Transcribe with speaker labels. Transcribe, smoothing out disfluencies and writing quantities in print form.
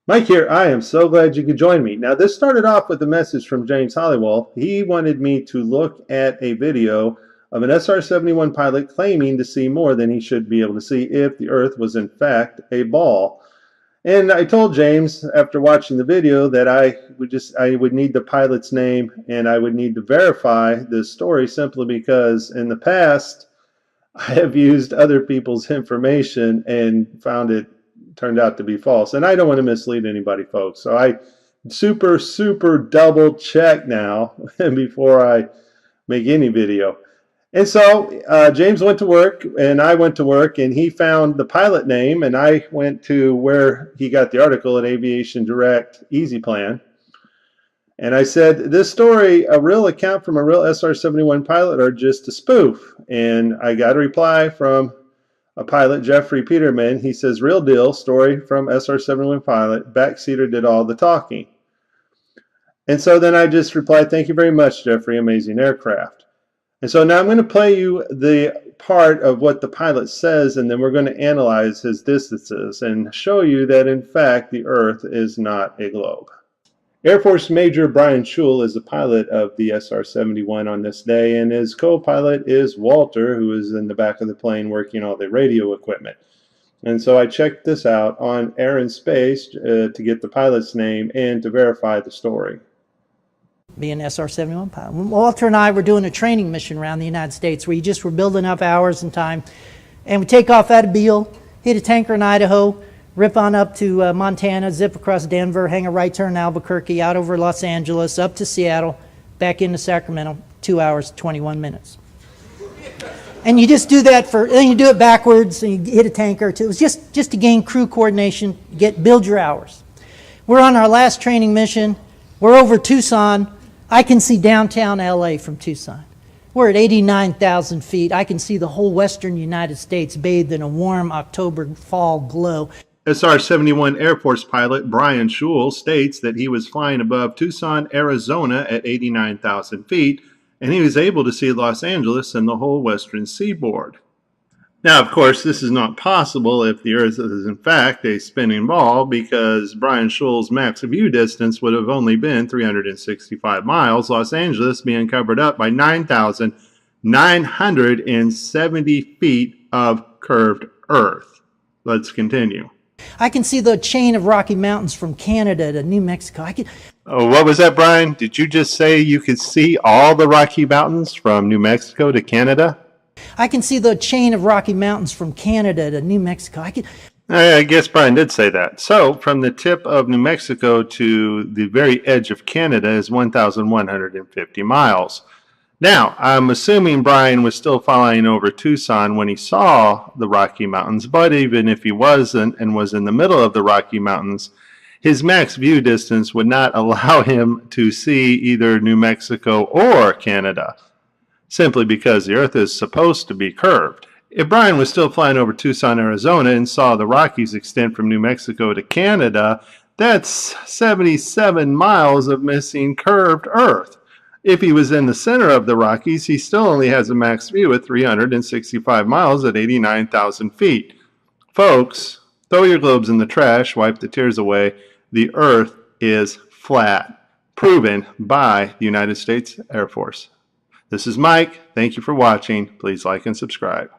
Speaker 1: Mike here. I am so glad you could join me. Now, this started off with a message from James Hollywell. He wanted me to look at a video of an SR71 pilot claiming to see more than he should be able to see if the Earth was in fact a ball. And I told James after watching the video that I would need the pilot's name and I would need to verify this story simply because in the past I have used other people's information and found it turned out to be false. And I don't want to mislead anybody, folks. So I super double check now before I make any video. And so James went to work and I went to work and he found the pilot name and I went to where he got the article at Aviation Direct Easy Plan. And I said, this story, a real account from a real SR71 pilot or just a spoof? And I got a reply from a pilot, Jeffrey Peterman. He says, real deal, story from SR71 pilot, backseater did all the talking. And so then I just replied, thank you very much, Jeffrey, amazing aircraft. And so now I'm going to play you the part of what the pilot says, and then we're going to analyze his distances and show you that in fact the Earth is not a globe. Air Force Major Brian Schul is the pilot of the SR-71 on this day, and his co-pilot is Walter, who is in the back of the plane working all the radio equipment. And so I checked this out on Air and Space to get the pilot's name and to verify the story.
Speaker 2: Being an SR-71 pilot. Walter and I were doing a training mission around the United States where you just were building up hours and time. And we take off out of Beale, hit a tanker in Idaho, rip on up to Montana, zip across Denver, hang a right turn in Albuquerque, out over Los Angeles, up to Seattle, back into Sacramento, 2 hours, 21 minutes. And you just do that then you do it backwards, and you hit a tanker or two. It was just to gain crew coordination, build your hours. We're on our last training mission. We're over Tucson. I can see downtown LA from Tucson. We're at 89,000 feet. I can see the whole western United States bathed in a warm October fall glow.
Speaker 1: SR-71 Air Force pilot Brian Schul states that he was flying above Tucson, Arizona at 89,000 feet, and he was able to see Los Angeles and the whole western seaboard. Now, of course, this is not possible if the Earth is in fact a spinning ball, because Brian Schul's max view distance would have only been 365 miles, Los Angeles being covered up by 9,970 feet of curved Earth. Let's continue.
Speaker 2: I can see the chain of Rocky Mountains from Canada to New Mexico.
Speaker 1: Oh, what was that, Brian? Did you just say you could see all the Rocky Mountains from New Mexico to Canada?
Speaker 2: I can see the chain of Rocky Mountains from Canada to New Mexico.
Speaker 1: I guess Brian did say that. So, from the tip of New Mexico to the very edge of Canada is 1,150 miles. Now, I'm assuming Brian was still flying over Tucson when he saw the Rocky Mountains, but even if he wasn't and was in the middle of the Rocky Mountains, his max view distance would not allow him to see either New Mexico or Canada, simply because the Earth is supposed to be curved. If Brian was still flying over Tucson, Arizona and saw the Rockies extend from New Mexico to Canada, that's 77 miles of missing curved Earth. If he was in the center of the Rockies, he still only has a max view at 365 miles at 89,000 feet. Folks, throw your globes in the trash, wipe the tears away. The Earth is flat, proven by the United States Air Force. This is Mike. Thank you for watching. Please like and subscribe.